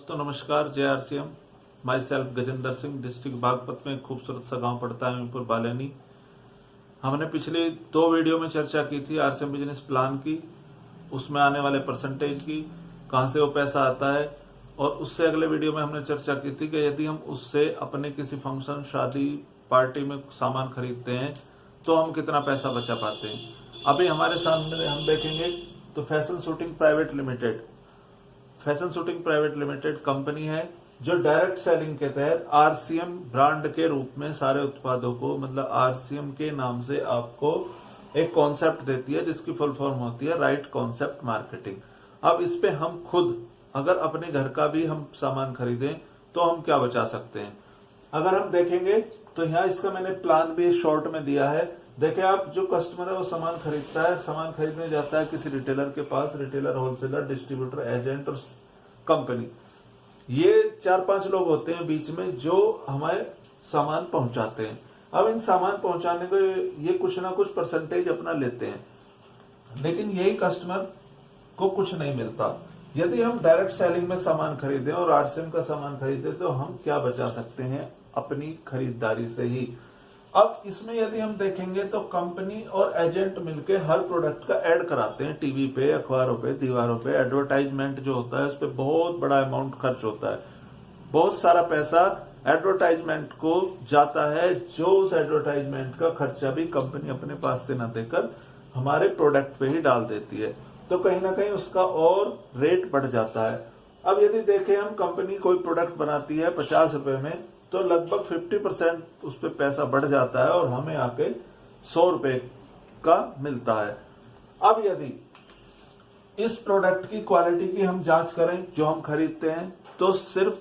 दोस्तों नमस्कार। जय RCM. My self Gajendra Singh. District Baghpat में एक खूबसूरत सा गांव पड़ता है मीरपुर बालेनी। हमने पिछले 2 वीडियो में चर्चा की थी आरसीएम बिजनेस प्लान की, उसमें आने वाले परसेंटेज की, कहां से वो पैसा आता है। और उससे अगले वीडियो में हमने चर्चा की थी कि यदि हम उससे अपने किसी फंक्शन, शादी, पार्टी में सामान खरीदते हैं तो हम कितना पैसा बचा पाते हैं। अभी हमारे सामने हम देखेंगे तो fashion shooting private limited company है जो डायरेक्ट सेलिंग के तहत आरसीएम ब्रांड के रूप में सारे उत्पादों को, मतलब आरसीएम के नाम से आपको एक कॉन्सेप्ट देती है जिसकी फुल फॉर्म होती है राइट कॉन्सेप्ट मार्केटिंग। अब इस पे हम खुद अगर अपने घर का भी हम सामान खरीदें तो हम क्या बचा सकते हैं। अगर हम देखेंगे तो यहाँ इसका मैंने प्लान भी शॉर्ट में दिया है। देखिए, आप जो कस्टमर है वो सामान खरीदता है, सामान खरीदने जाता है किसी रिटेलर के पास, रिटेलर, होलसेलर, डिस्ट्रीब्यूटर, एजेंट और कंपनी, ये 4-5 लोग होते हैं बीच में जो हमारे सामान पहुंचाते हैं। अब इन सामान पहुंचाने को ये कुछ ना कुछ परसेंटेज अपना लेते हैं, लेकिन यही कस्टमर को कुछ नहीं मिलता। यदि हम डायरेक्ट सेलिंग में सामान खरीदें और आरसीएम का सामान खरीदें तो हम क्या बचा सकते हैं अपनी खरीदारी से ही। अब इसमें यदि हम देखेंगे तो कंपनी और एजेंट मिलके हर प्रोडक्ट का ऐड कराते हैं, टीवी पे, अखबारों पे, दीवारों पे। एडवर्टाइजमेंट जो होता है उस पर बहुत बड़ा अमाउंट खर्च होता है, बहुत सारा पैसा एडवर्टाइजमेंट को जाता है, जो उस एडवर्टाइजमेंट का खर्चा भी कंपनी अपने पास से न देकर हमारे प्रोडक्ट पे ही डाल देती है, तो कहीं ना कहीं उसका और रेट बढ़ जाता है। अब यदि देखें हम, कंपनी कोई प्रोडक्ट बनाती है 50 रुपए में तो लगभग 50% उस पर पैसा बढ़ जाता है और हमें आके 100 रुपए का मिलता है। अब यदि इस प्रोडक्ट की क्वालिटी की हम जांच करें जो हम खरीदते हैं, तो सिर्फ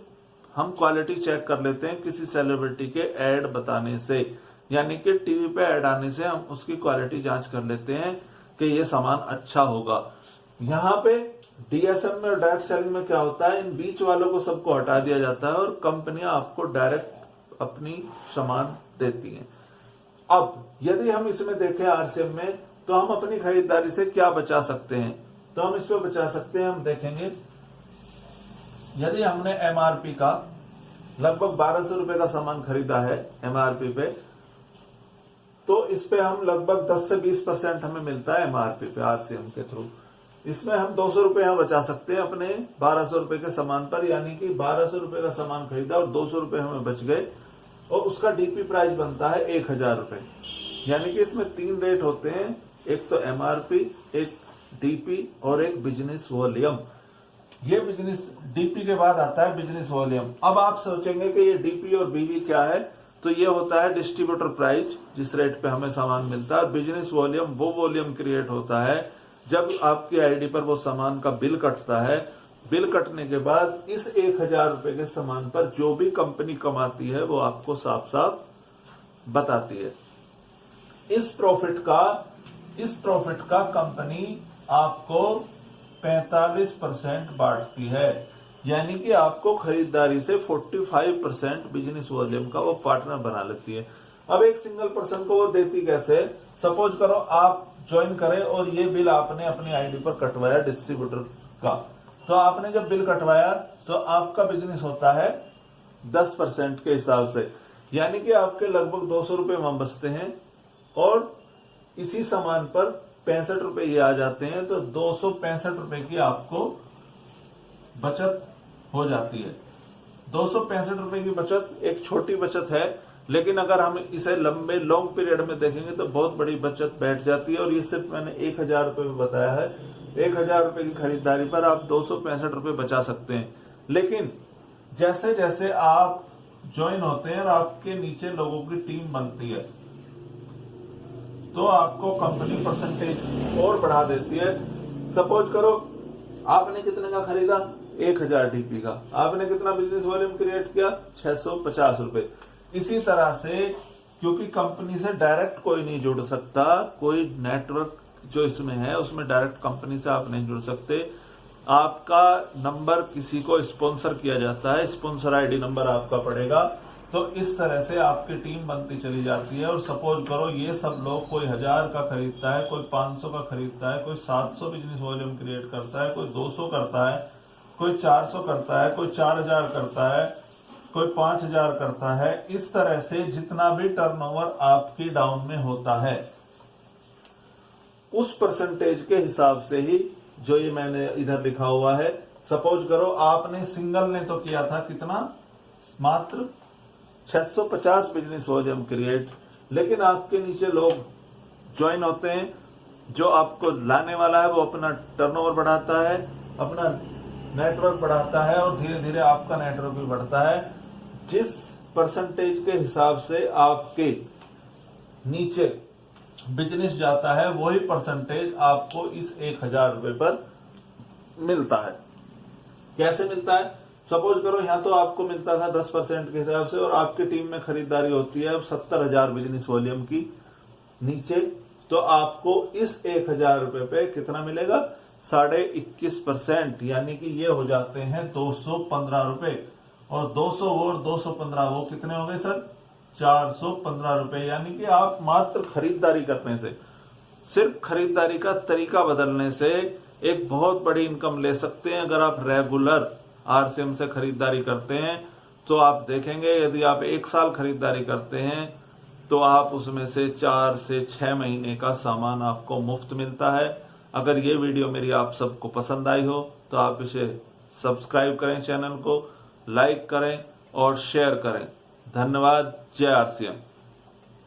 हम क्वालिटी चेक कर लेते हैं किसी सेलिब्रिटी के ऐड बताने से, यानी कि टीवी पे ऐड आने से हम उसकी क्वालिटी जांच कर लेते हैं कि ये सामान अच्छा होगा। यहाँ पे डीएसएम में और डायरेक्ट सेलिंग में क्या होता है, इन बीच वालों को सबको हटा दिया जाता है और कंपनियां आपको डायरेक्ट अपनी सामान देती हैं। अब यदि हम इसमें देखें आरसीएम में, तो हम अपनी खरीदारी से क्या बचा सकते हैं, तो हम इस पे बचा सकते हैं। हम देखेंगे यदि हमने एमआरपी का लगभग 1200 रुपए का सामान खरीदा है एमआरपी पे, तो इस पे हम लगभग 10 से 20% हमें मिलता है एमआरपी पे आरसीएम के थ्रू। इसमें हम 200 रुपए यहाँ बचा सकते हैं अपने 1200 रुपए के सामान पर, यानी कि 1200 रुपए का सामान खरीदा और 200 रुपए हमें बच गए और उसका डीपी प्राइस बनता है 1000 रुपए। यानी कि इसमें 3 रेट होते हैं, एक तो एमआरपी, एक डीपी और एक बिजनेस वॉल्यूम। ये बिजनेस डीपी के बाद आता है बिजनेस वॉल्यूम। अब आप सोचेंगे कि ये डीपी और बीवी क्या है, तो ये होता है डिस्ट्रीब्यूटर प्राइस, जिस रेट पे हमें सामान मिलता है। बिजनेस वॉल्यूम वो वॉल्यूम क्रिएट होता है जब आपकी आईडी पर वो सामान का बिल कटता है। बिल कटने के बाद इस 1000 रुपए के सामान पर जो भी कंपनी कमाती है वो आपको साफ साफ बताती है। इस प्रॉफिट का कंपनी आपको 45% बांटती है, यानी कि आपको खरीदारी से 45% बिजनेस वॉल्यूम का वो पार्टनर बना लेती है। अब एक सिंगल पर्सन को वो देती कैसे, सपोज करो आप ज्वाइन करें और ये बिल आपने अपनी आईडी पर कटवाया डिस्ट्रीब्यूटर का, तो आपने जब बिल कटवाया तो आपका बिजनेस होता है 10% के हिसाब से, यानी कि आपके लगभग 200 रुपए वहां बचते हैं और इसी सामान पर 65 रुपए ये आ जाते हैं, तो 265 रुपए की आपको बचत हो जाती है। 265 रुपए की बचत एक छोटी बचत है, लेकिन अगर हम इसे लॉन्ग पीरियड में देखेंगे तो बहुत बड़ी बचत बैठ जाती है। और ये सिर्फ मैंने 1000 रुपए में बताया है। 1000 रुपए की खरीदारी पर आप 265 रुपए बचा सकते हैं। लेकिन जैसे जैसे आप ज्वाइन होते हैं और आपके नीचे लोगों की टीम बनती है, तो आपको कंपनी परसेंटेज और बढ़ा देती है। सपोज करो आपने कितने का खरीदा, 1000 डीपी का, आपने कितना बिजनेस वॉल्यूम क्रिएट किया, 650 रुपए। इसी तरह से, क्योंकि कंपनी से डायरेक्ट कोई नहीं जुड़ सकता, कोई नेटवर्क जो इसमें है उसमें डायरेक्ट कंपनी से आप नहीं जुड़ सकते। आपका नंबर किसी को स्पॉन्सर किया जाता है, स्पॉन्सर आईडी नंबर आपका पड़ेगा, तो इस तरह से आपकी टीम बनती चली जाती है। और सपोज करो ये सब लोग, कोई 1000 का खरीदता है, कोई 500 का खरीदता है, कोई 700 बिजनेस वॉल्यूम क्रिएट करता है, कोई 200 करता है, कोई 400 करता है, कोई 4000 करता है, कोई 5000 करता है। इस तरह से जितना भी टर्नओवर आपकी डाउन में होता है उस परसेंटेज के हिसाब से ही, जो ये मैंने इधर लिखा हुआ है, सपोज करो आपने सिंगल ने तो किया था कितना, मात्र 650 बिजनेस वॉल्यूम क्रिएट, लेकिन आपके नीचे लोग ज्वाइन होते हैं, जो आपको लाने वाला है वो अपना टर्नओवर बढ़ाता है, अपना नेटवर्क बढ़ाता है और धीरे धीरे आपका नेटवर्क भी बढ़ता है। जिस परसेंटेज के हिसाब से आपके नीचे बिजनेस जाता है वही परसेंटेज आपको इस 1000 रुपए पर मिलता है। कैसे मिलता है? सपोज करो यहां तो आपको मिलता था 10% के हिसाब से और आपकी टीम में खरीदारी होती है 70,000 बिजनेस वॉल्यूम की नीचे, तो आपको इस 1000 रुपए पे कितना मिलेगा? 21.5%, यानी कि ये हो जाते हैं 215 रुपए। और 200 और 215 वो कितने हो गए सर? 415 रुपए। यानी कि आप मात्र खरीदारी करने से, सिर्फ खरीदारी का तरीका बदलने से एक बहुत बड़ी इनकम ले सकते हैं। अगर आप रेगुलर आरसीएम से खरीदारी करते हैं तो आप देखेंगे, यदि आप 1 साल खरीदारी करते हैं तो आप उसमें से 4 से 6 महीने का सामान आपको मुफ्त मिलता है। अगर ये वीडियो मेरी आप सबको पसंद आई हो तो आप इसे सब्सक्राइब करें, चैनल को लाइक करें और शेयर करें। धन्यवाद। जय आरसीएम।